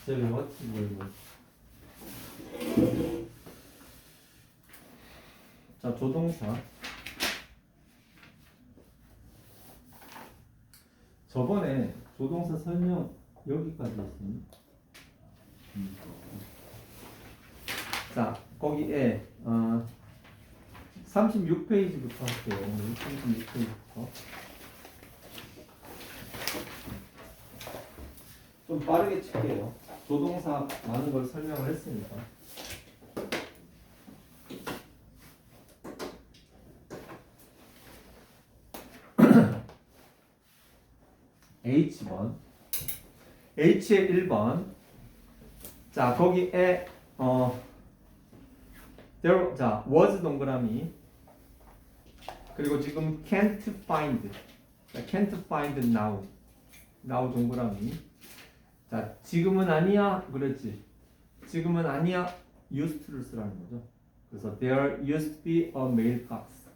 저기 what 뭐. 자, 조동사. 저번에 조동사 설명 여기까지 했습니다. 자, 거기에 36페이지부터 할게요. 36페이지부터. 좀 빠르게 칠게요. 조동사 많은 걸 설명을 했으니까. H번. H의 1번. 자, 거기에 there, 자, was 동그라미. 그리고 지금 can't find. 자, can't find now. now 동그라미. 자, 지금은 아니야. 그랬지. 지금은 아니야. used to를 쓰라는 거죠. 그래서 there used to be a mailbox.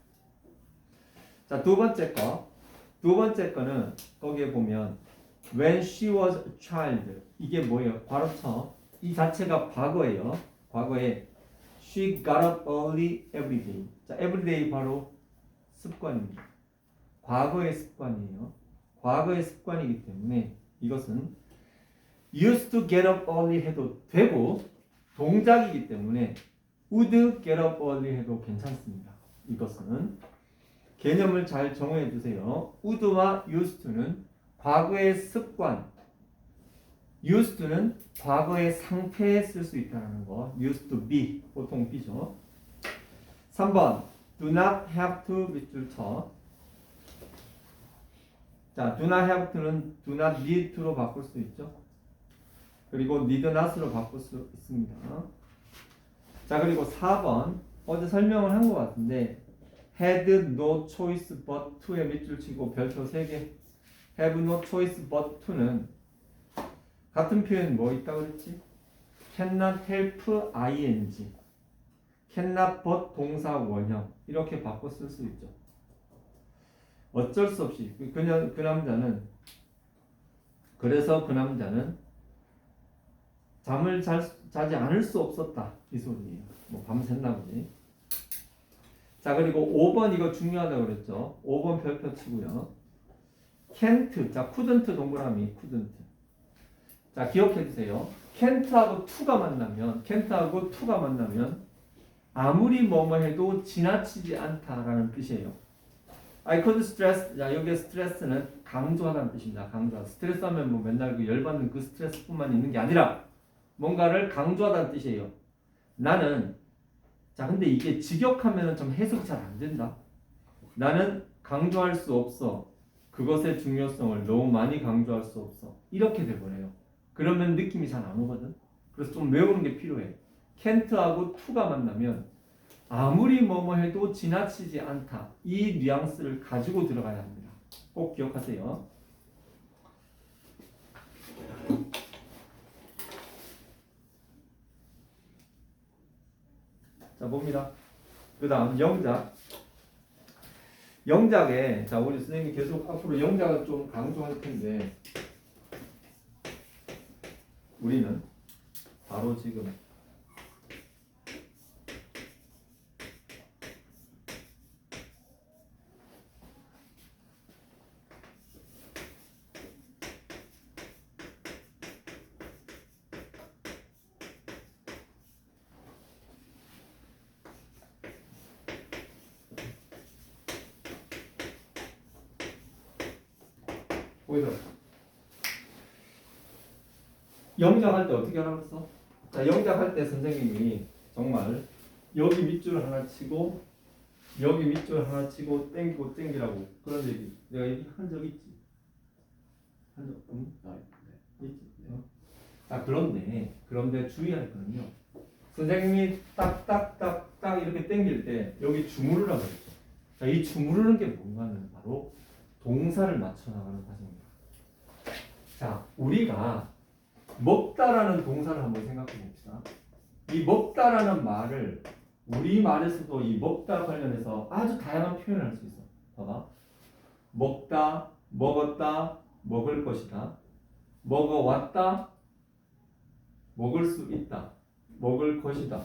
자, 두 번째 거. 두 번째 거는 거기에 보면 when she was a child. 이게 뭐예요? 과로처. 이 자체가 과거예요. 과거에 she got up early every day. 자, every day 바로 습관입니다. 과거의 습관이에요. 과거의 습관이기 때문에 이것은 used to get up early 해도 되고 동작이기 때문에 would get up early 해도 괜찮습니다. 이것은 개념을 잘 정해 두세요. would와 used to는 과거의 습관, used to는 과거의 상태에 쓸 수 있다는 거. used to be, 보통 be죠. 3번 do not have to 밑줄 쳐. 자, do not have to는 do not need to로 바꿀 수 있죠. 그리고 need not으로 바꿀 수 있습니다. 자, 그리고 4번 어제 설명을 한 것 같은데 had no choice but to에 밑줄 치고 별표 3개. have no choice but to는 같은 표현 뭐 있다고 그랬지? cannot help ing, cannot but 동사 원형 이렇게 바꿔 쓸 수 있죠. 어쩔 수 없이 그냥 그 남자는 그래서 그 남자는 잠을 자지 않을 수 없었다 이 소리예요. 뭐 밤샜나 보지. 자, 그리고 5번 이거 중요하다고 그랬죠. 5번 별표 치고요. can't, 자, couldn't 동그라미, couldn't. 자, 기억해 주세요. can't하고 to가 만나면 아무리 뭐뭐 해도 지나치지 않다라는 뜻이에요. I could stress, 자, 여기에 스트레스는 강조하다는 뜻입니다. 강조하다. 스트레스 하면 뭐 맨날 그 열받는 그 스트레스뿐만 있는 게 아니라 뭔가를 강조하다는 뜻이에요. 나는, 자, 근데 이게 직역하면 좀 해석이 잘 안 된다. 나는 강조할 수 없어. 그것의 중요성을 너무 많이 강조할 수 없어. 이렇게 돼버려요. 그러면 느낌이 잘 안 오거든. 그래서 좀 외우는 게 필요해. can't하고 to가 만나면 아무리 뭐뭐 해도 지나치지 않다. 이 뉘앙스를 가지고 들어가야 합니다. 꼭 기억하세요. 자, 봅니다. 그 다음 영작. 영작에, 자, 우리 선생님이 계속 앞으로 영작을 좀 강조할 텐데 우리는 바로 지금 보이죠? 영작할 때 어떻게 하라고 했어? 자, 영작할 때 선생님이 정말 여기 밑줄 하나 치고 여기 밑줄 하나 치고 땡기고 땡기라고 그런 얘기 내가 얘기 한 적 있지? 한 적 있지? 자, 그런데 주의할 거는요. 선생님이 딱딱딱딱 이렇게 땡길 때 여기 주무르라고 그랬죠. 자, 이 주무르는 게 뭔가는 바로 동사를 맞춰 나가는 과정입니다. 자, 우리가 먹다라는 동사를 한번 생각해 봅시다. 이 먹다라는 말을 우리 말에서도 이 먹다 관련해서 아주 다양한 표현을 할 수 있어. 봐봐. 먹다, 먹었다, 먹을 것이다. 먹어왔다, 먹을 수 있다, 먹을 것이다,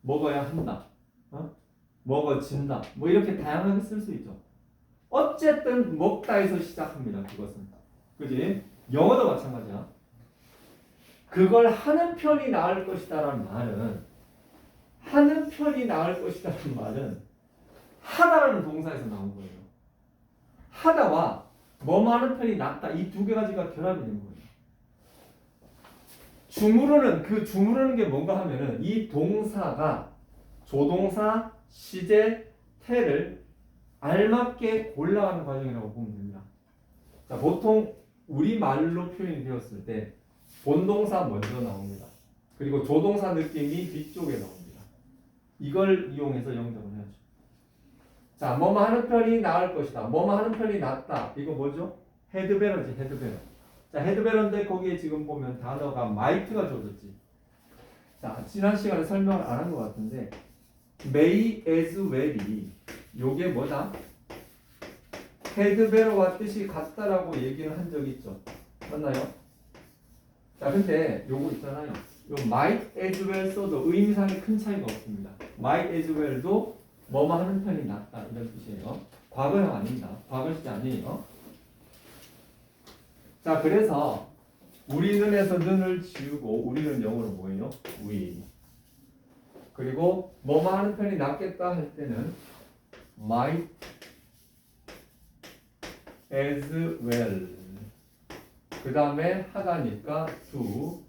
먹어야 한다, 먹어진다, 뭐 이렇게 다양하게 쓸 수 있죠. 어쨌든 먹다에서 시작합니다. 그것은. 그지? 영어도 마찬가지야. 그걸 하는 편이 나을 것이다라는 말은 하는 편이 나을 것이다라는 말은 하다라는 동사에서 나온 거예요. 하다와 뭐뭐 하는 편이 낫다 이 두 가지가 결합이 된 거예요. 주무르는 그 주무르는 게 뭔가 하면은 이 동사가 조동사, 시제, 태를 알맞게 골라가는 과정이라고 보면 됩니다. 자, 보통 우리말로 표현이 되었을 때 본동사 먼저 나옵니다. 그리고 조동사 느낌이 뒤쪽에 나옵니다. 이걸 이용해서 영작을 해야죠. 자, 뭐뭐 하는 편이 나을 것이다. 뭐뭐 하는 편이 낫다. 이거 뭐죠? 헤드베러지, 헤드베러. 자, 헤드베러인데 거기에 지금 보면 단어가 might가 주어졌지. 자, 지난 시간에 설명을 안 한 것 같은데 may as well이 요게 뭐다? 헤드베러와 뜻이 같다라고 얘기를 한 적이 있죠. 맞나요? 자, 근데 요거 있잖아요. 요 might as well 써도 의미상에 큰 차이가 없습니다. might as well도 뭐뭐 하는 편이 낫다 이런 뜻이에요. 과거형 아닙니다. 과거 시제 아니에요. 자, 그래서 우리는에서 는을 지우고 우리는 영어로 뭐예요? we. 그리고 뭐뭐 하는 편이 낫겠다 할 때는 might as well. 그 다음에 하다니까 do.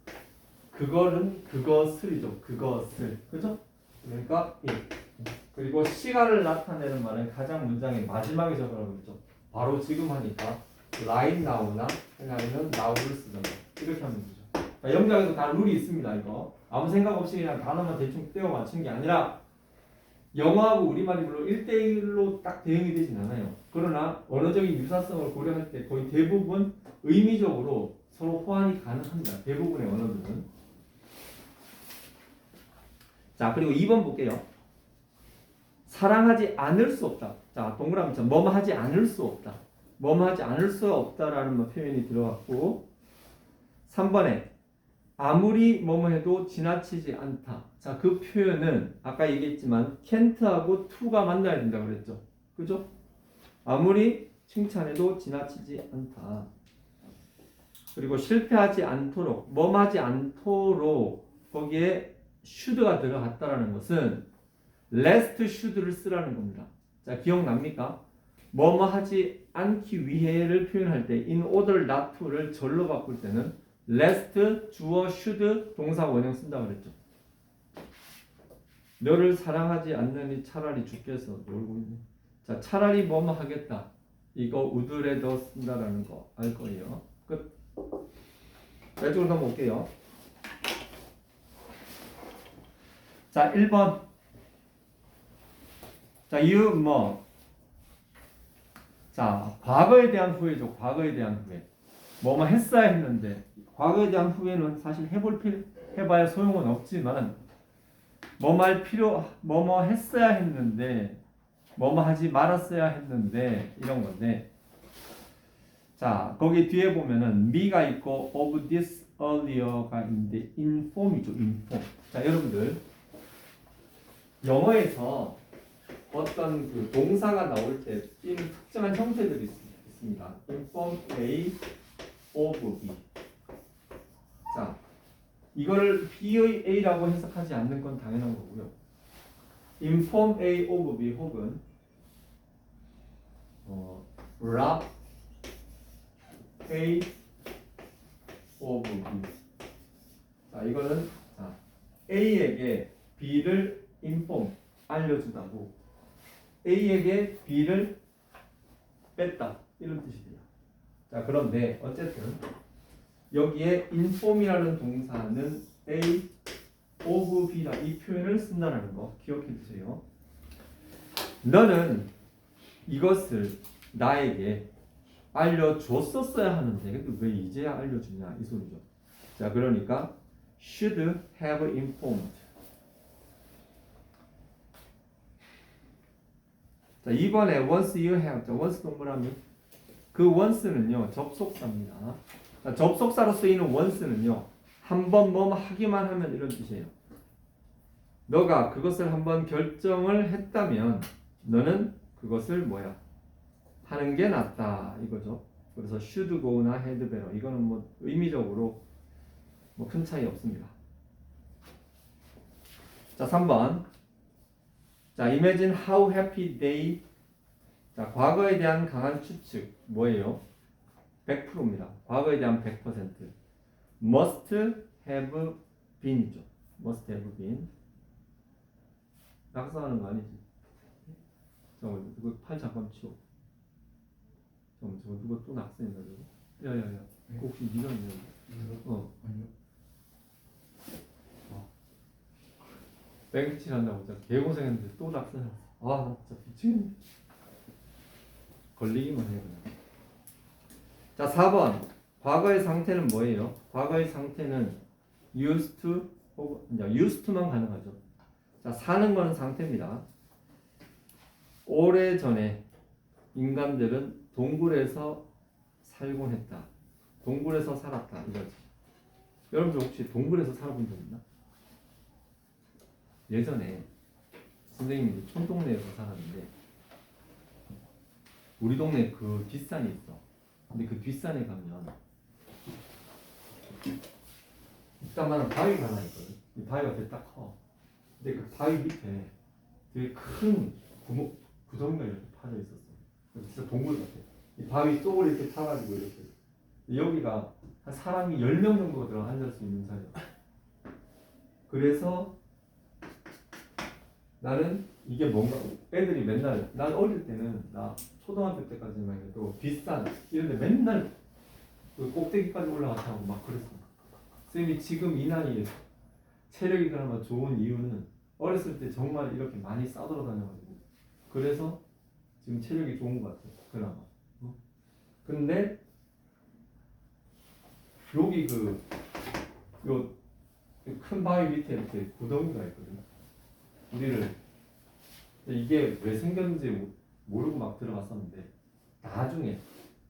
그거는 그것을이죠. 그것을. 그죠? 그러니까 it. 그리고 시간을 나타내는 말은 가장 문장의 마지막에 적으라고 그랬죠. 바로 지금 하니까 right now나 아니면 now를 쓰는 거. 이렇게 하면 되죠. 자, 영작에도 다 룰이 있습니다. 이거 아무 생각 없이 그냥 단어만 대충 떼어 맞춘 게 아니라 영어하고 우리말이 물론 1대1로 딱 대응이 되진 않아요. 그러나 언어적인 유사성을 고려할 때 거의 대부분 의미적으로 서로 호환이 가능합니다. 대부분의 언어들은. 자, 그리고 2번 볼게요. 사랑하지 않을 수 없다. 자, 동그라미처럼 뭐뭐 하지 않을 수 없다. 뭐뭐 하지 않을 수 없다라는 표현이 들어갔고 3번에 아무리 뭐뭐 해도 지나치지 않다. 자, 그 표현은 아까 얘기했지만 can't하고 to가 만나야 된다고 그랬죠. 그죠? 아무리 칭찬해도 지나치지 않다. 그리고 실패하지 않도록, 뭐뭐 하지 않도록 거기에 should가 들어갔다라는 것은 lest should를 쓰라는 겁니다. 자, 기억납니까? 뭐뭐 하지 않기 위해를 표현할 때 in order not to를 절로 바꿀 때는 lest, 주어, should, 동사 원형 쓴다고 그랬죠. 너를 사랑하지 않느니 차라리 죽겠어 놀고 있네. 자, 차라리 뭐뭐 하겠다. 이거 would rather 쓴다라는 거 알 거예요. 끝. 자, 이쪽으로 넘어올게요. 자, 1번. 자, 이유 뭐. 자, 과거에 대한 후회죠. 과거에 대한 후회. 뭐뭐 했어야 했는데 과거에 대한 후회는 사실 해봐야 소용은 없지만 뭐뭐 했어야 했는데 뭐뭐 하지 말았어야 했는데 이런 건데 자, 거기 뒤에 보면은 me가 있고 of this earlier가 있는데 inform이죠. inform. 자, 여러분들 영어에서 어떤 그 동사가 나올 때 띄는 특정한 형태들이 있습니다. inform A of B. 자, 이걸 B의 A라고 해석하지 않는 건 당연한 거고요. inform A of B 혹은 rob A of B. 자, 이거는 자, A에게 B를 inform 알려주다고 A에게 B를 뺐다 이런 뜻이 돼요. 자, 그런데 어쨌든 여기에 inform이라는 동사는 A of B라 이 표현을 쓴다는 거 기억해 두세요. 너는 이것을 나에게 알려줬었어야 하는데 근데 왜 이제야 알려주냐 이 소리죠. 자, 그러니까 should have informed. 자, 이번에 once you have. 자, once 동그라미. 그 once는요 접속사입니다. 자, 접속사로 쓰이는 once는요 한번 뭐 하기만 하면 이런 뜻이에요. 너가 그것을 한번 결정을 했다면 너는 그것을 뭐야? 하는 게 낫다 이거죠. 그래서 should go나 had better 이거는 뭐 의미적으로 뭐 큰 차이 없습니다. 자, 3번. 자, imagine how happy they. 자, 과거에 대한 강한 추측 뭐예요? 100%입니다. 과거에 대한 100%. must have been이죠. must have been. 낙서하는 거 아니지? 잠깐만, 이거 팔 잠깐 치워. 잠깐만, 저거 누가 또 낙서했나 저거? 야야야, 그거 혹시 네가 했냐? 어. 아니요. 뺑칠 한다고 진짜 개고생했는데 또 낙서했어. 아, 나 진짜 미치겠네. 걸리기만 해 그냥. 자, 4번. 과거의 상태는 뭐예요? 과거의 상태는 used to 혹은 used to만 가능하죠. 자, 사는 거는 상태입니다. 오래전에 인간들은 동굴에서 살곤 했다. 동굴에서 살았다 이거지. 여러분들 혹시 동굴에서 살아본 적 있나? 예전에 선생님이 촌동네에서 살았는데 우리 동네 그 뒷산이 있어. 근데 그 뒷산에 가면 이따만한 바위가 하나 있거든. 이 바위가 되게 딱 커. 근데 그 바위 밑에 되게 큰 구덩이가 이렇게 파져 있었어. 진짜 동굴 같아. 이 바위 속을 이렇게 타가지고 이렇게. 여기가 한 사람이 10명 정도가 들어 앉을 수 있는 자리야. 그래서 나는 이게 뭔가 애들이 맨날 난 어릴 때는 나 초등학교 때까지만 해도 뒷산 이런데 맨날 그 꼭대기까지 올라가서 막 그랬어. 쌤이 지금 이 나이에 체력이 그나마 좋은 이유는 어렸을 때 정말 이렇게 많이 싸돌아다녀가지고 그래서 지금 체력이 좋은 것 같아 그나마. 근데 여기 요 큰 바위 밑에 이렇게 구덩이가 있거든. 우리를 이게 왜 생겼는지 모르고 막 들어갔었는데 나중에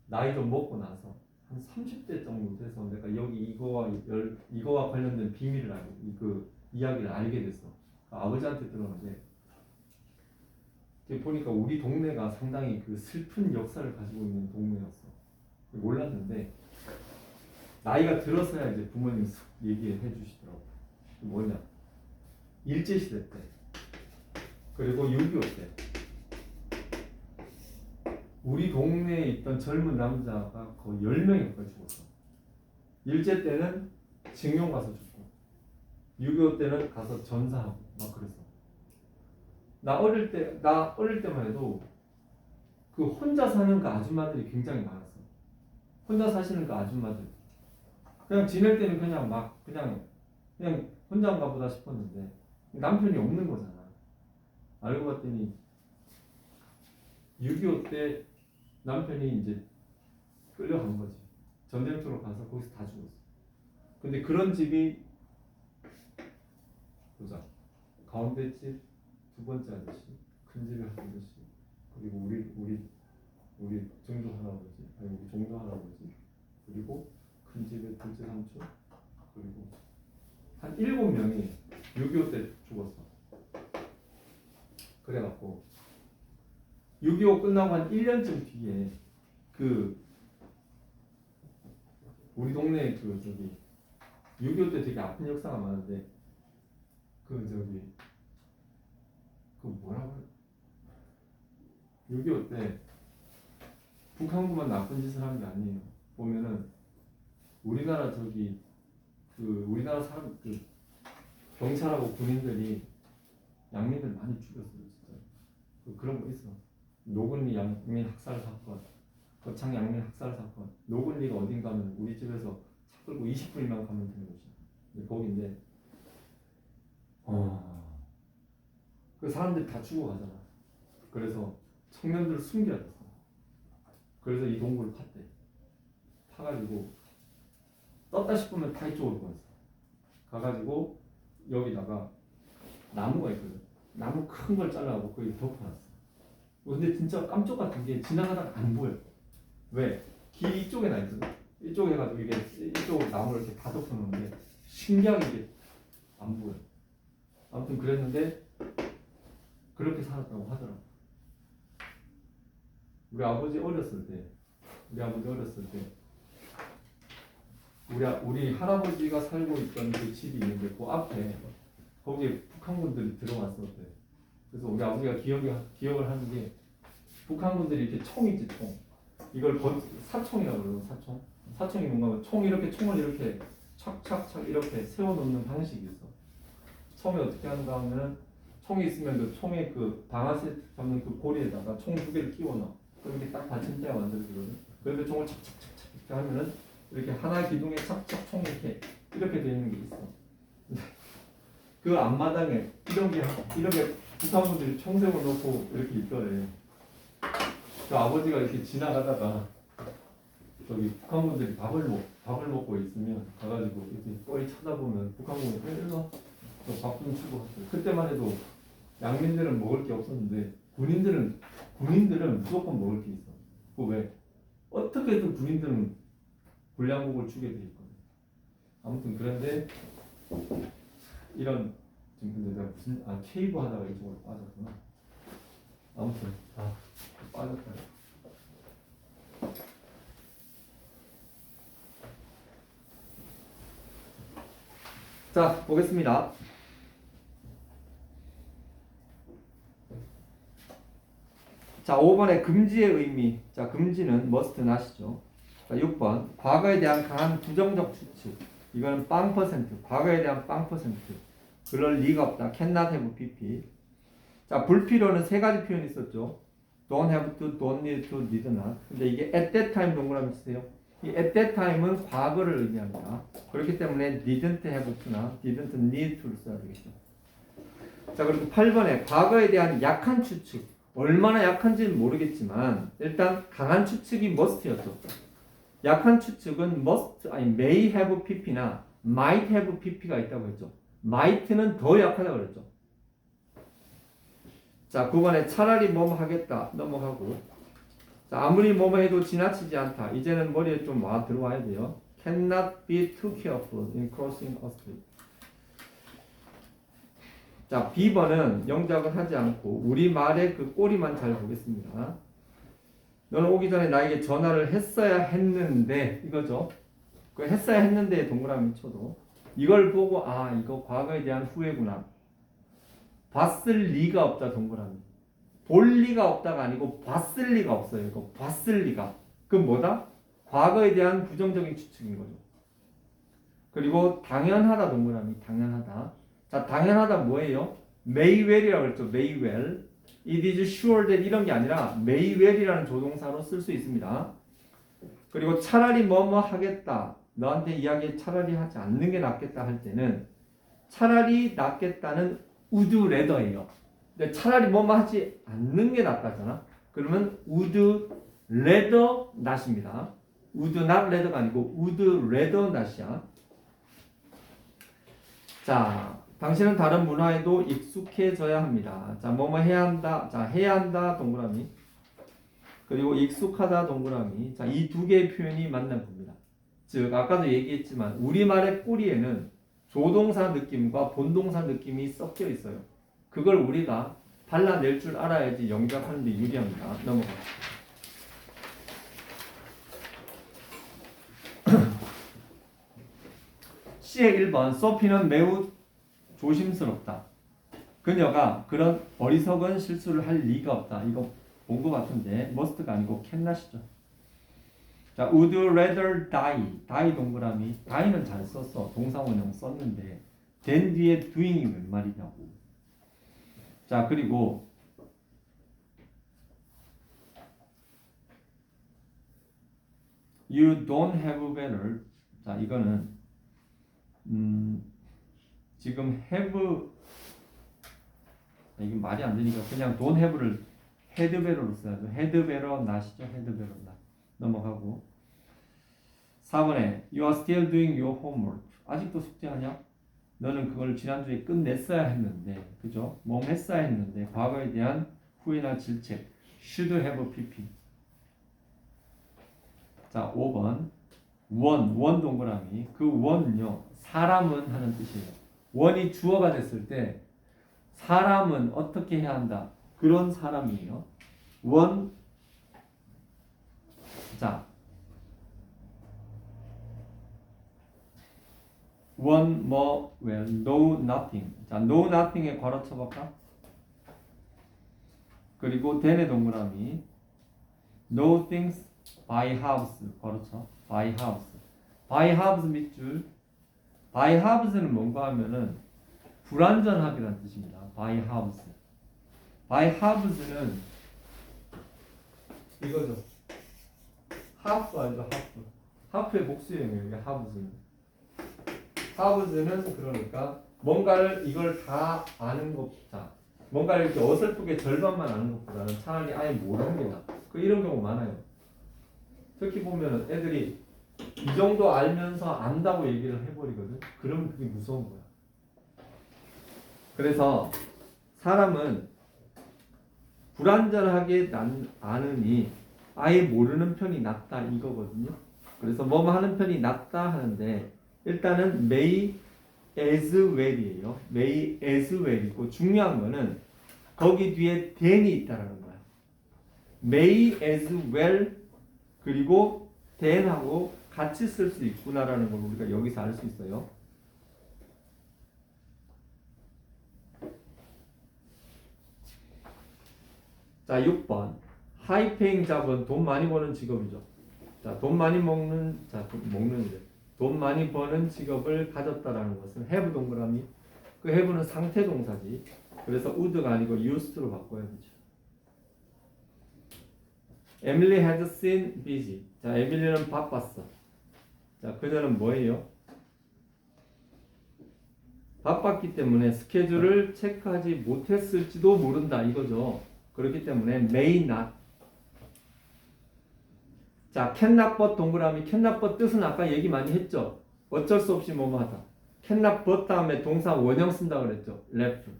나이 좀 먹고 나서 한 30대 정도 돼서 내가 여기 이거와 관련된 비밀을 알고 그 이야기를 알게 됐어. 아버지한테 들었는데 보니까 우리 동네가 상당히 그 슬픈 역사를 가지고 있는 동네였어. 몰랐는데 나이가 들어서야 이제 부모님이 얘기해 주시더라고. 뭐냐? 일제시대 때 그리고 6.25 때 우리 동네에 있던 젊은 남자가 거의 10명이 가까이 죽었어. 일제 때는 징용 가서 죽고 6.25 때는 가서 전사하고 막 그랬어. 나 어릴 때만 해도 그 혼자 사는 그 아줌마들이 굉장히 많았어. 혼자 사시는 그 아줌마들 그냥 지낼 때는 그냥 혼자인가 보다 싶었는데 남편이 없는 거잖아. 알고 봤더니 6.25 때 남편이 이제 끌려간 거지. 전쟁터로 가서 거기서 다 죽었어. 근데 그런 집이 보자. 가운데 집, 두 번째 아저씨, 큰 집에 한 아저씨, 그리고 우리 정조 할아버지, 아니 우리 종조 할아버지, 그리고 큰 집에 둘째 삼촌, 그리고 한 7명이 6.25 때 죽었어. 그래갖고 6.25 끝나고 한 1년쯤 뒤에 우리 동네 6.25 때 되게 아픈 역사가 많은데 뭐라고 6.25 때 북한군만 나쁜 짓을 한 게 아니에요. 보면은 우리나라 우리나라 사람 경찰하고 군인들이 양민들 많이 죽였어요. 진짜 그런 거 있어. 노근리 양민 학살 사건, 거창 양민 학살 사건. 노근리가 어딘가 하면 우리 집에서 차 끌고 20분이면 가면 되는 곳이야. 거기인데 그 사람들이 다 죽어가잖아. 그래서 청년들을 숨겨놨어. 그래서 이 동굴을 팠대. 파가지고 떴다 싶으면 다 이쪽으로 보냈어. 가가지고 여기다가 나무가 있거든. 나무 큰 걸 잘라갖고 거기 덮어놨어. 근데 진짜 깜짝 같은 게 지나가다가 안 보여. 왜? 길 이쪽에 나 있거든. 이쪽에 해가지고 이쪽 나무를 이렇게 다 덮어놓는데 신기하게 이게 안 보여. 아무튼 그랬는데 그렇게 살았다고 하더라고. 우리 아버지 어렸을 때 우리 할아버지가 살고 있던 그 집이 있는데 그 앞에 거기에 북한군들이 들어왔었대. 그래서 우리 아버지가 기억을 하는 게 북한군들이 이렇게 총 있지 총. 이걸 사총이라고 그러고 사총. 사총이 뭔가 총을 이렇게 착착착 이렇게 세워놓는 방식이 있어. 처음에 어떻게 하는가 하면은 총이 있으면 그 총의 그 방아쇠 잡는 그 고리에다가 총 두 개를 끼워 넣어. 그럼 이렇게 딱 받침대가 만들어지거든. 그런데 총을 착착착착 이렇게 하면은 이렇게 하나 기둥에 착착 총 이렇게 되는 게 있어. 그 앞마당에 이렇게 북한분들이 총 세워놓고 이렇게 있더래. 그 아버지가 이렇게 지나가다가 저기 북한분들이 밥을 먹고 있으면 가가지고 이렇게 뻘이 쳐다보면 북한군이 일로 밥 좀 주고 왔어요. 그때만 해도 양민들은 먹을 게 없었는데 군인들은 무조건 먹을 게 있어. 그 왜? 어떻게든 군인들은 불량복을 주게 돼 있거든. 아무튼 그런데 이런 지금 근데 내가 무슨 케이브 하다가 이쪽으로 빠졌구나. 아무튼 빠졌다. 자 보겠습니다. 자 5번에 금지의 의미. 자 금지는 must not이죠. 자 6번 과거에 대한 강한 부정적 추측. 이거는 빵 퍼센트. 과거에 대한 빵 퍼센트. 그럴 리가 없다. cannot have pp. 자 불필요는 세 가지 표현이 있었죠. don't have to, don't need to, need not. 근데 이게 at that time 동그라미 치세요. 이 at that time은 과거를 의미합니다. 그렇기 때문에 didn't have to나 didn't need to를 써야 되겠죠. 자 그리고 8번에 과거에 대한 약한 추측. 얼마나 약한지는 모르겠지만 일단 강한 추측이 must였죠. 약한 추측은 may have pp나 might have pp가 있다고 했죠. might는 더 약하다고 그랬죠. 자 9번에 차라리 뭐뭐 하겠다 넘어가고, 자 아무리 뭐뭐 해도 지나치지 않다. 이제는 머리에 좀 들어와야 돼요. cannot be too careful in crossing a street. 자 B번은 영작을 하지 않고 우리말의 그 꼬리만 잘 보겠습니다. 너는 오기 전에 나에게 전화를 했어야 했는데, 이거죠. 그 했어야 했는데 동그라미 쳐도 이걸 보고 이거 과거에 대한 후회구나. 봤을 리가 없다 동그라미. 볼 리가 없다가 아니고 봤을 리가 없어요. 이거 봤을 리가. 그럼 뭐다? 과거에 대한 부정적인 추측인 거죠. 그리고 당연하다 동그라미. 당연하다. 자 당연하다 뭐예요? may well이라고 그랬죠. may well. It is sure that 이런 게 아니라 may well이라는 조동사로 쓸 수 있습니다. 그리고 차라리 뭐뭐 하겠다. 너한테 이야기 차라리 하지 않는 게 낫겠다 할 때는 차라리 낫겠다는 would rather예요. 근데 차라리 뭐뭐 하지 않는 게 낫다잖아. 그러면 would rather not입니다. would not rather가 아니고 would rather not이야. 자, 당신은 다른 문화에도 익숙해져야 합니다. 자, 뭐뭐 해야 한다. 자, 해야 한다 동그라미. 그리고 익숙하다 동그라미. 자, 이 두 개의 표현이 맞는 겁니다. 즉, 아까도 얘기했지만 우리말의 꼬리에는 조동사 느낌과 본동사 느낌이 섞여 있어요. 그걸 우리가 발라낼 줄 알아야지 영작하는 데 유리합니다. 넘어가요. C의 1번. 소피는 매우 조심스럽다. 그녀가 그런 어리석은 실수를 할 리가 없다. 이거 본 것 같은데 must가 아니고 cannot이죠. 자, would rather die 동그라미. die는 잘 썼어. 동사원형 썼는데 then 뒤에 doing이 웬 말이냐고. 자, 그리고 you don't have better. 자, 이거는 지금 have 이게 말이 안 되니까 그냥 don't have를 had better로 써야죠. had better not이죠. had better not. 넘어가고 4번에 you are still doing your homework. 아직도 숙제하냐? 너는 그걸 지난주에 끝냈어야 했는데, 그죠? 뭐 했어야 했는데 과거에 대한 후회나 질책 should have pp. 자 5번 원 동그라미. 그 원은요, 사람은 하는 뜻이에요. 원이 주어가 됐을 때 사람은 어떻게 해야 한다. 그런 사람이에요. 원. 자, 원 뭐, well, know nothing. 자, know nothing에 괄호 쳐볼까? 그리고 then의 동그라미. know things by halves. 괄호 쳐. by halves. by halves 밑줄. by halves는 뭔가 하면은 불완전하게라는 뜻입니다. by halves. by halves는 이거죠. half 알죠? half. half의 복수형이에요. 이게 halves는. halves는 그러니까 뭔가를 이걸 다 아는 것보다 뭔가를 이렇게 어설프게 절반만 아는 것보다는 차라리 아예 모르는 게 나아. 그 이런 경우 많아요. 특히 보면은 애들이 이 정도 알면서 안다고 얘기를 해버리거든. 그러면 그게 무서운 거야. 그래서 사람은 불완전하게 아느니 아예 모르는 편이 낫다 이거거든요. 그래서 뭐 하는 편이 낫다 하는데 일단은 may as well이에요. may as well이고 중요한 거는 거기 뒤에 then이 있다라는 거야. may as well 그리고 then하고 같이 쓸 수 있구나라는 걸 우리가 여기서 알 수 있어요. 자, 6번. 하이페잉 잡은 돈 많이 버는 직업이죠. 자, 돈 많이 먹는, 돈 많이 버는 직업을 가졌다라는 것은 have 동그라미. 그 have는 상태 동사지. 그래서 would가 아니고 used로 바꿔야 되죠. Emily had seen busy. 자, 에밀리는 바빴어. 자, 그녀는 뭐예요? 바빴기 때문에 스케줄을 체크하지 못했을지도 모른다 이거죠. 그렇기 때문에 may not. 자, cannot but 동그라미. cannot but 뜻은 아까 얘기 많이 했죠. 어쩔 수 없이 뭐뭐 하다. cannot but 다음에 동사 원형 쓴다 그랬죠. left.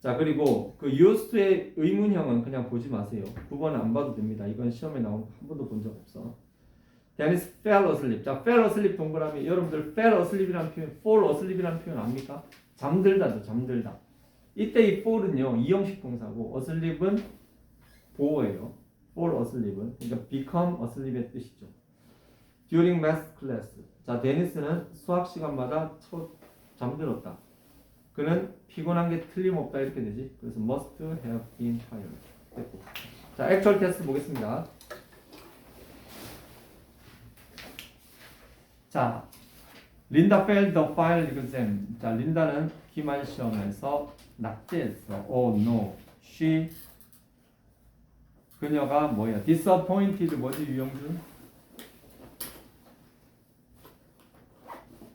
자, 그리고 그 used to의 의문형은 그냥 보지 마세요. 9번은 안 봐도 됩니다. 이건 시험에 나온 한 번도 본 적 없어. Dennis fell asleep. 자, fell asleep 동그라미. 여러분들 fell asleep이라는 표현, fall asleep이라는 표현 압니까? 잠들다죠, 잠들다. 이때 이 fall은요, 이형식 동사고 asleep은 보어예요. fall asleep은. 그러니까 become asleep의 뜻이죠. During math class. 자, 데니스는 수학 시간마다 잠들었다. 그는 피곤한 게 틀림없다 이렇게 되지. 그래서 must have been tired. 됐고. 자, 액츄얼 테스트 보겠습니다. 자, 린다 failed the final exam. 자, 린다는 기말 시험에서 낙제했어. Oh no. She 그녀가 뭐야? disappointed 뭐지 유영준?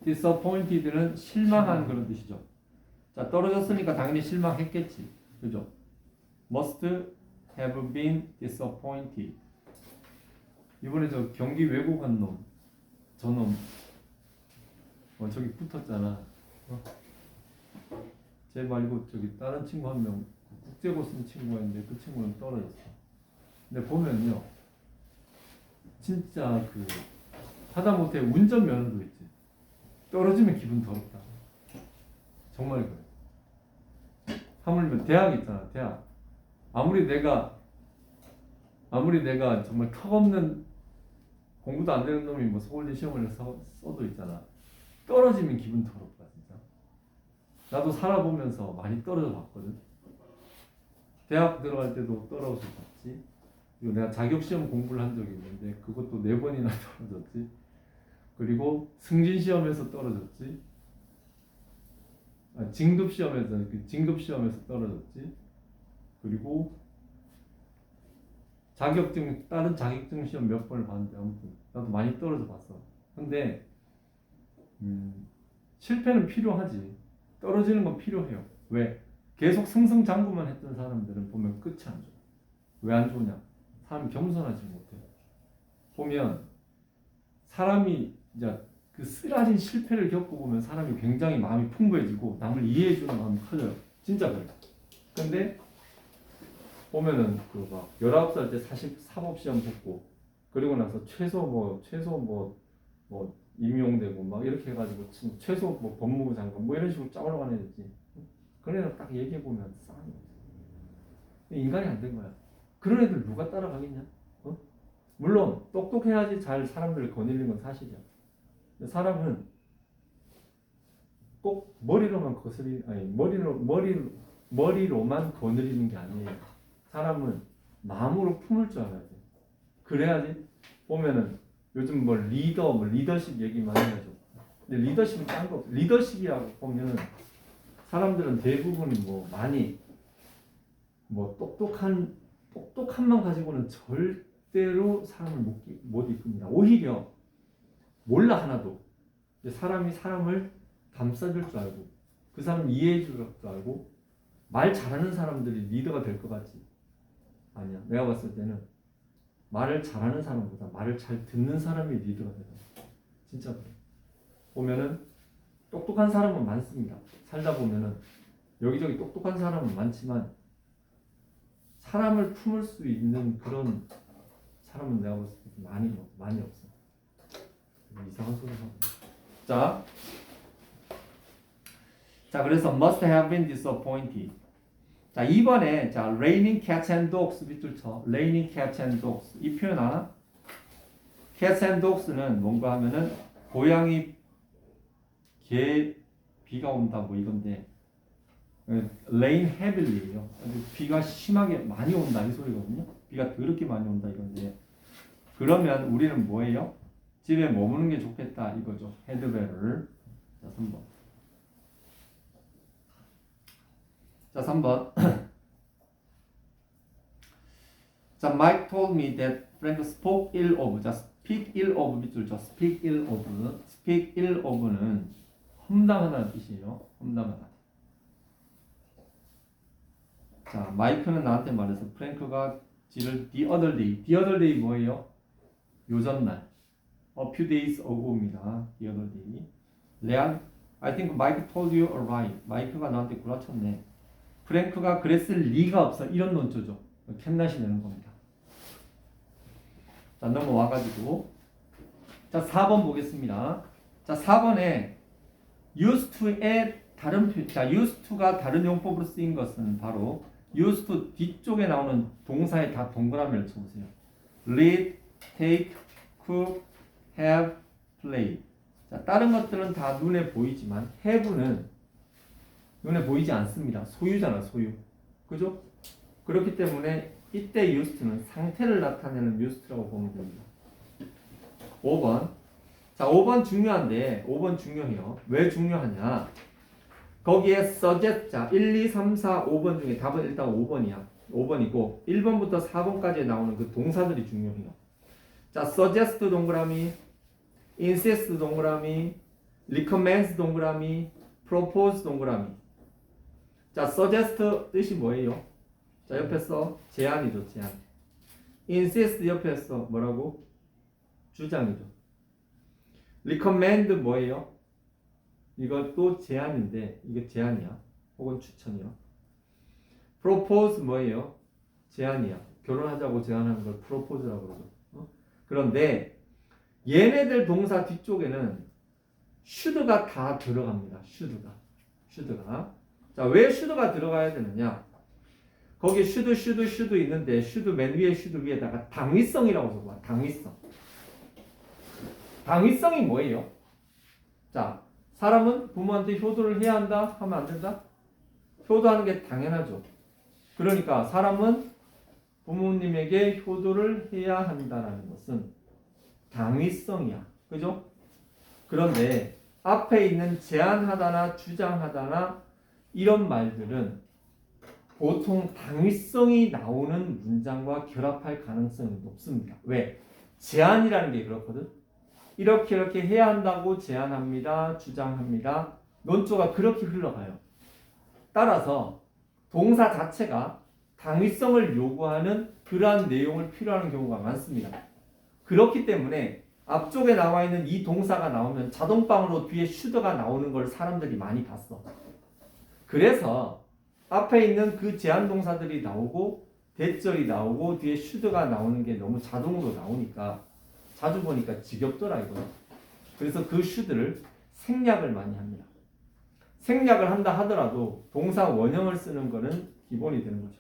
disappointed는 실망한 그런 뜻이죠. 자, 떨어졌으니까 당연히 실망했겠지. 그죠? must have been disappointed. 이번에 저 경기 외고 간 놈, 저놈, 저기 붙었잖아. 쟤 말고 저기 다른 친구 한 명, 국제고 쓴 친구가 있는데 그 친구는 떨어졌어. 근데 보면요, 진짜 그 하다못해 운전면허도 있지. 떨어지면 기분 더럽다. 정말 그래. 하물며 대학 있잖아, 대학. 아무리 내가 정말 턱없는 공부도 안 되는 놈이 뭐 서울대 시험을 써도 있잖아. 떨어지면 기분 더럽다, 진짜. 나도 살아보면서 많이 떨어져 봤거든. 대학 들어갈 때도 떨어져 봤지. 그리고 내가 자격시험 공부를 한 적이 있는데 그것도 4번이나 떨어졌지. 그리고 승진시험에서 떨어졌지. 진급시험에서 떨어졌지. 그리고 다른 자격증 시험 몇 번을 봤는데 아무튼 나도 많이 떨어져 봤어. 근데 실패는 필요하지. 떨어지는 건 필요해요. 왜? 계속 승승장구만 했던 사람들은 보면 끝이 안 좋아. 왜 안 좋냐? 사람이 겸손하지 못해. 보면 사람이 이제 그 쓰라린 실패를 겪어보면 사람이 굉장히 마음이 풍부해지고 남을 이해해주는 마음이 커져요. 진짜 그래. 근데 보면은 그 막 19살 때 사법시험 붙고 그리고 나서 최소 임용되고 막 이렇게 해가지고 최소 뭐 법무부 장관 뭐 이런 식으로 쫙 올라가는 애지. 그런 애들 딱 얘기해 보면 싸가지 없어. 인간이 안 된 거야. 그런 애들 누가 따라가겠냐? 어? 물론 똑똑해야지 잘 사람들을 거느리는 건 사실이야. 근데 사람은 꼭 머리로만 거느리는 게 아니에요. 사람은 마음으로 품을 줄 알아야 돼. 그래야지 보면은 요즘 리더십 얘기 많이 하죠. 근데 리더십은 딴 거 없어. 리더십이라고 보면은 사람들은 대부분이 똑똑함만 가지고는 절대로 사람을 못 이끕니다. 오히려 몰라 하나도. 사람이 사람을 감싸줄 줄 알고 그 사람 이해해 줄 줄 알고 말 잘하는 사람들이 리더가 될 것 같지? 아니야. 내가 봤을 때는 말을 잘하는 사람보다 말을 잘 듣는 사람이 리더가 되는 거야. 진짜 그래. 보면은 똑똑한 사람은 많습니다. 살다 보면은 여기저기 똑똑한 사람은 많지만 사람을 품을 수 있는 그런 사람은 내가 봤을 때 많이 없어. 이상한 소리 하고. 자, 그래서 must have been disappointed. 자, 2번에 raining cats and dogs 밑줄 쳐. raining cats and dogs. 이 표현 알아? cats and dogs는 뭔가 하면은 고양이, 개, 비가 온다 뭐 이건데 rain heavily예요. 비가 심하게 많이 온다 이 소리거든요. 비가 더럽게 많이 온다 이건데 그러면 우리는 뭐예요? 집에 머무는 게 좋겠다 이거죠. had better. 자, 3번. 자, 3번. 자, Mike told me that Frank spoke ill of. 자, speak ill of 밑줄 쳐. speak ill of. speak ill of는 험담하다는 뜻이에요. 험담하다. 자, 마이크는 나한테 말해서 프랭크가 지를 the other day. the other day 뭐예요? 요전날. a few days ago입니다. the other day. 레안, I think Mike told you a lie. 마이크가 나한테 구라쳤네. 프랭크가 그랬을 리가 없어. 이런 논조죠. 캔낫이 내는 겁니다. 자, 넘어와가지고 자, 4번 보겠습니다. 자, 4번에 used to의 다른 표, 자, used to가 다른 용법으로 쓰인 것은 바로 used to 뒤쪽에 나오는 동사의 다 동그라미를 쳐보세요. read, take, cook, have, play. 자, 다른 것들은 다 눈에 보이지만 have는 눈에 보이지 않습니다. 소유잖아, 소유. 그죠? 그렇기 때문에 이때 used는 상태를 나타내는 used라고 보면 됩니다. 5번. 자, 5번 중요한데 5번 중요해요. 왜 중요하냐? 거기에 suggest, 자, 1, 2, 3, 4, 5번 중에 답은 일단 5번이야. 5번이고 1번부터 4번까지 나오는 그 동사들이 중요해요. 자, suggest 동그라미, insist 동그라미, recommend 동그라미, propose 동그라미. 자, suggest 뜻이 뭐예요? 자, 옆에 써 제안이죠, 제안. insist 옆에 써 뭐라고? 주장이죠. recommend 뭐예요? 이것도 제안인데 이게 제안이야. 혹은 추천이야. propose 뭐예요? 제안이야. 결혼하자고 제안하는 걸 propose라고 그러죠. 그런데 얘네들 동사 뒤쪽에는 should가 다 들어갑니다. should가. 자, 왜 should가 들어가야 되느냐? 거기 should 있는데 should 맨 위에 should 위에다가 당위성이라고 써봐. 당위성. 당위성이 뭐예요? 자, 사람은 부모한테 효도를 해야 한다? 하면 안 된다? 효도하는 게 당연하죠. 그러니까 사람은 부모님에게 효도를 해야 한다는 것은 당위성이야. 그죠? 그런데 앞에 있는 제안하다나 주장하다나 이런 말들은 보통 당위성이 나오는 문장과 결합할 가능성이 높습니다. 왜? 제안이라는 게 그렇거든. 이렇게 해야 한다고 제안합니다. 주장합니다. 논조가 그렇게 흘러가요. 따라서 동사 자체가 당위성을 요구하는 그러한 내용을 필요하는 경우가 많습니다. 그렇기 때문에 앞쪽에 나와 있는 이 동사가 나오면 자동방으로 뒤에 should가 나오는 걸 사람들이 많이 봤어. 그래서 앞에 있는 그 제한 동사들이 나오고 대절이 나오고 뒤에 should가 나오는 게 너무 자동으로 나오니까 자주 보니까 지겹더라 이거는. 그래서 그 should를 생략을 많이 합니다. 생략을 한다 하더라도 동사 원형을 쓰는 거는 기본이 되는 거죠.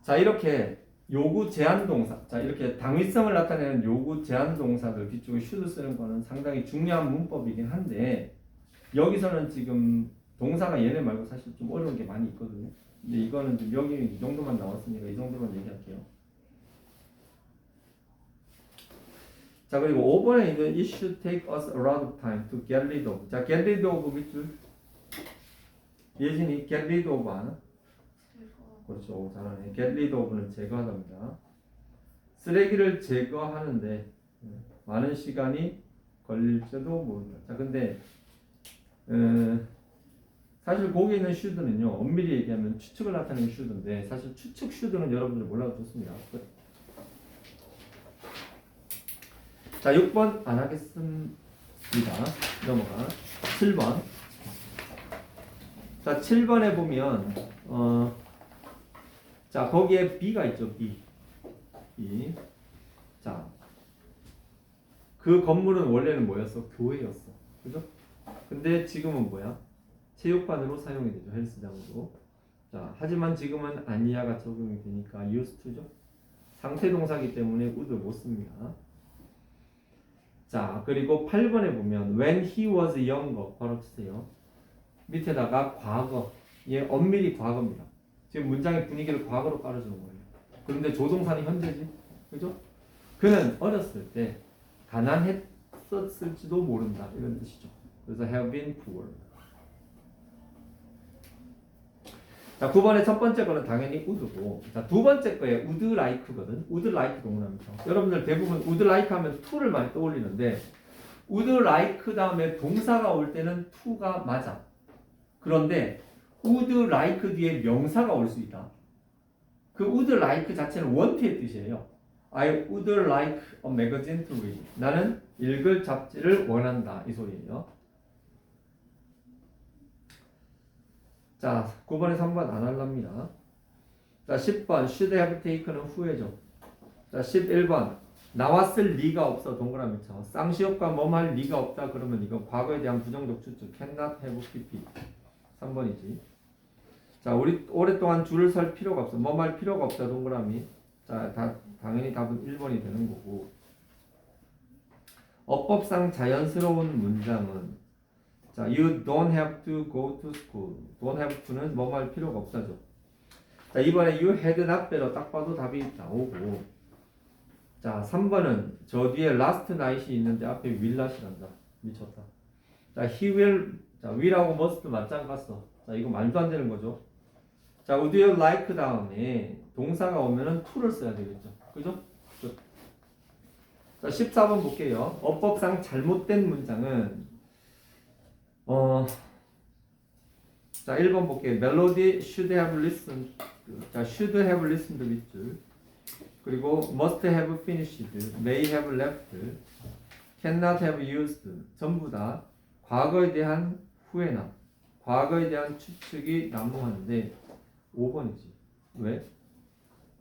자, 이렇게 요구 제한 동사, 자 이렇게 당위성을 나타내는 요구 제한 동사들 뒤쪽에 should 쓰는 거는 상당히 중요한 문법이긴 한데 여기서는 지금 동사가 얘네 말고 사실 좀 어려운 게 많이 있거든요. 근데 이거는 좀 여기 이 정도만 나왔으니까 이 정도만 얘기할게요. 자, 그리고 5번에 있는 It should take us a lot of time to get rid of. 자, get rid of 밑줄. 예진이 get rid of 아나? 그렇죠. 잘하네. get rid of는 제거하답니다. 쓰레기를 제거하는데 많은 시간이 걸릴지도 모른다. 자, 근데 사실 거기 있는 should는요. 엄밀히 얘기하면 추측을 나타내는 should인데 사실 추측 should는 여러분들 몰라도 좋습니다. 자, 6번 안 하겠습니다. 넘어가. 7번. 자, 7번에 보면 자, 거기에 B가 있죠. B. 자, 그 건물은 원래는 뭐였어? 교회였어. 그죠? 근데 지금은 뭐야? 체육관으로 사용이 되죠. 헬스장으로. 자, 하지만 지금은 아니야가 적용이 되니까 used to죠. 상태 동사기 때문에 would 못 씁니다. 자, 그리고 8번에 보면 when he was younger 바로 치세요. 밑에다가 과거. 얘 엄밀히 과거입니다. 지금 문장의 분위기를 과거로 깔아주는 거예요. 그런데 조동사는 현재지. 그죠? 그는 어렸을 때 가난했었을지도 모른다. 이런 뜻이죠. 그래서 have been poor. 자, 9번의 첫 번째 거는 당연히 would고, 자, 두 번째 거에 would like거든. would like 동그라미죠. 여러분들 대부분 would like 하면 to를 많이 떠올리는데 would like 다음에 동사가 올 때는 to가 맞아. 그런데 would like 뒤에 명사가 올 수 있다. 그 would like 자체는 want의 뜻이에요. I would like a magazine to read. 나는 읽을 잡지를 원한다. 이 소리예요. 자, 9번에 3번 안 할랍니다. 자, 10번 should have taken은 후회죠. 자, 11번 나왔을 리가 없어 동그라미 쳐. 쌍시옷과 뭐할 리가 없다 그러면 이건 과거에 대한 부정적 추측 cannot have pp. 3번이지. 자, 우리 오랫동안 줄을 설 필요가 없어. 뭐할 필요가 없다 동그라미. 자, 당연히 답은 1번이 되는 거고. 어법상 자연스러운 문장은 자, you don't have to go to school. don't have to는 뭐할 필요가 없다죠. 자, 이번에 you had not better 딱 봐도 답이 나오고. 자, 3번은 저 뒤에 last night이 있는데 앞에 will not이란다. 미쳤다. 자, he will. 자, will하고 must 맞짱 갔어. 자, 이거 말도 안 되는 거죠. 자, would you like 다음에 동사가 오면은 to를 써야 되겠죠. 그죠? 자, 14번 볼게요. 어법상 잘못된 문장은 자, 1번 볼게요. Melody should have listened. 자, should have listened 밑줄. 그리고 must have finished, may have left, cannot have used. 전부 다 과거에 대한 후회나 과거에 대한 추측이 난무하는데 5번이지. 왜?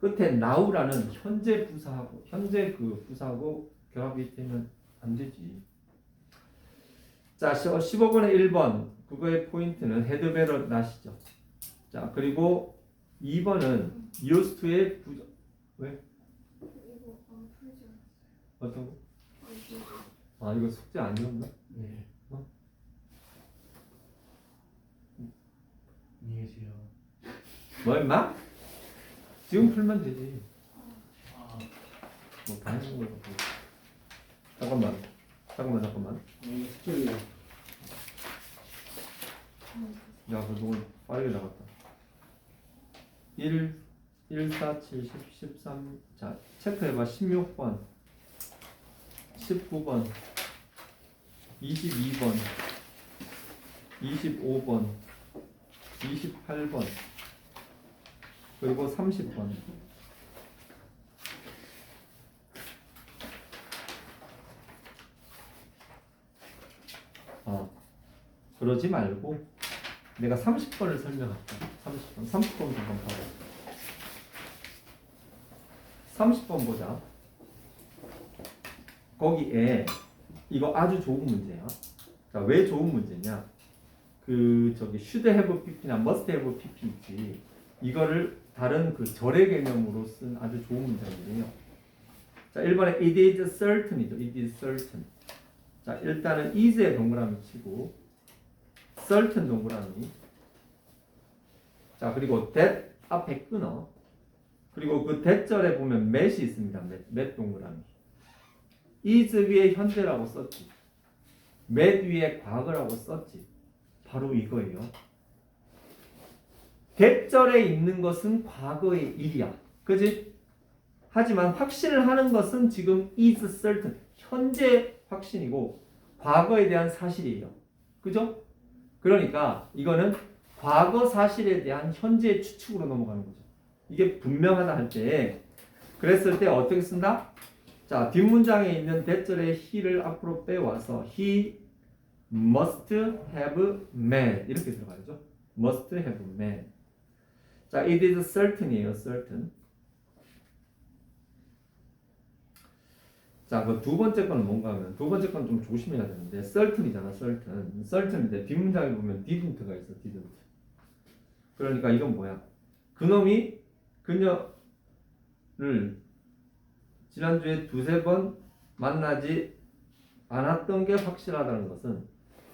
끝에 now라는 현재 부사하고 현재 그 부사하고 결합이 되면 안 되지. 자, 15번에 1번 그거의 포인트는 had better not이죠. 자, 그리고 2번은 used to의 부정. 왜? 이거 안 풀지 않았어요. 어떤 거? 아, 이거 숙제 아니었나? 네. 어? 안녕히 계세요. 뭐 임마? 지금 풀면 되지. 아, 뭐 반응 걸 갖고. 잠깐만. 이거 숙제예요. 야, 그 너무 빠르게 나갔다. 1, 4, 7, 10, 13. 자, 체크해봐. 16번, 19번, 22번, 25번, 28번, 그리고 30번. 그러지 말고 내가 30번을 설명할게. 30번 잠깐 봐봐. 30번 보자. 거기에 이거 아주 좋은 문제야. 자, 왜 좋은 문제냐? 그 저기 should have pp나 must have pp 있지. 이거를 다른 그 절의 개념으로 쓴 아주 좋은 문장이에요. 자, 1번에 it is certain이죠. it is certain. 자, 일단은 is에 동그라미 치고 certain 동그라미. 자, 그리고 that 앞에 끊어. 그리고 그 that절에 보면 mat이 있습니다. met 동그라미. is 위에 현재라고 썼지. met 위에 과거라고 썼지. 바로 이거예요. that절에 있는 것은 과거의 일이야. 그지? 하지만 확신을 하는 것은 지금 is certain. 현재 확신이고 과거에 대한 사실이에요. 그죠? 그러니까 이거는 과거 사실에 대한 현재의 추측으로 넘어가는 거죠. 이게 분명하다 할 때 그랬을 때 어떻게 쓴다? 자, 뒷문장에 있는 대절의 he를 앞으로 빼와서 he must have met 이렇게 들어가야죠. must have met. 자, it is certain이에요. certain. 자, 그 두 번째 거는 뭔가 하면 두 번째 건 좀 조심해야 되는데 certain이잖아. certain인데 뒷문장에 보면 didn't가 있어. didn't. 그러니까 이건 뭐야? 그놈이 그녀를 지난주에 두세 번 만나지 않았던 게 확실하다는 것은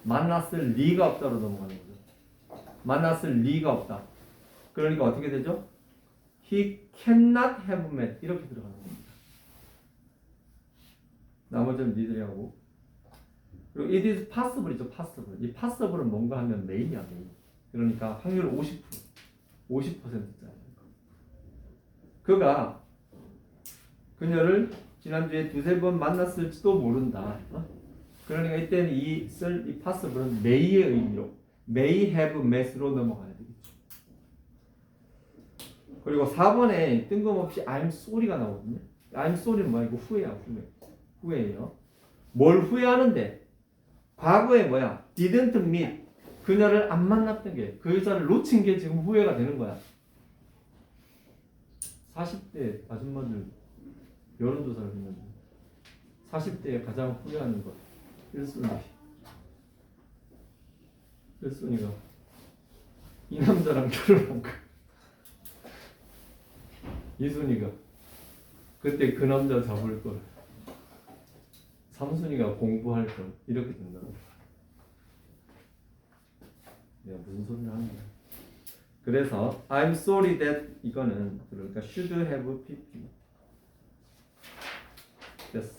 만났을 리가 없다로 넘어가는 거죠. 만났을 리가 없다. 그러니까 어떻게 되죠? He cannot have met 이렇게 들어가는 겁니다. 나머지는 니들이 하고. 그리고 it is possible이죠. possible. 이 possible은 뭔가 하면 may이야. may. 그러니까 확률 50%짜리. 그가 그녀를 지난주에 두세 번 만났을지도 모른다. 그러니까 이때는 이 possible은 may의 의미로 may have met으로 넘어가야 되겠죠. 그리고 4번에 뜬금없이 I'm sorry가 나오거든요. I'm sorry는 뭐야? 이거 후회야. 후회예요. 뭘 후회하는데? 과거에 뭐야? didn't meet. 그녀를 안 만났던 게, 그 여자를 놓친 게 지금 후회가 되는 거야. 40대 아줌마들 여론조사를 했는데 40대에 가장 후회하는 것 1순위가 이 남자랑 결혼한 거. 2순위가 그때 그 남자 잡을 걸. 3순위가 공부할 걸. 이렇게 된다고. 내가 무슨 소리를 하는 거야. 그래서 I'm sorry that 이거는 그러니까 should have pp. 됐어.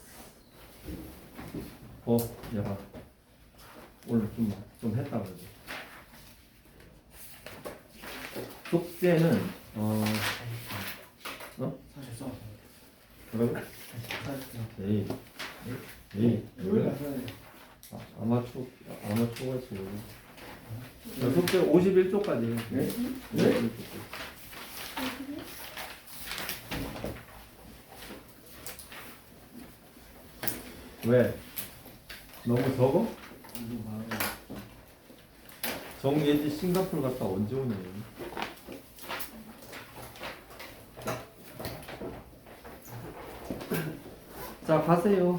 야 오늘 좀 했다 그러지. 숙제는 사실 써. 뭐라고? 에이 아마추어가 지금 숙제 51쪽까지 해. 네? 51쪽까지. 왜? 너무 적어? 정예지 싱가포르 갔다 언제 오냐? 자, 가세요.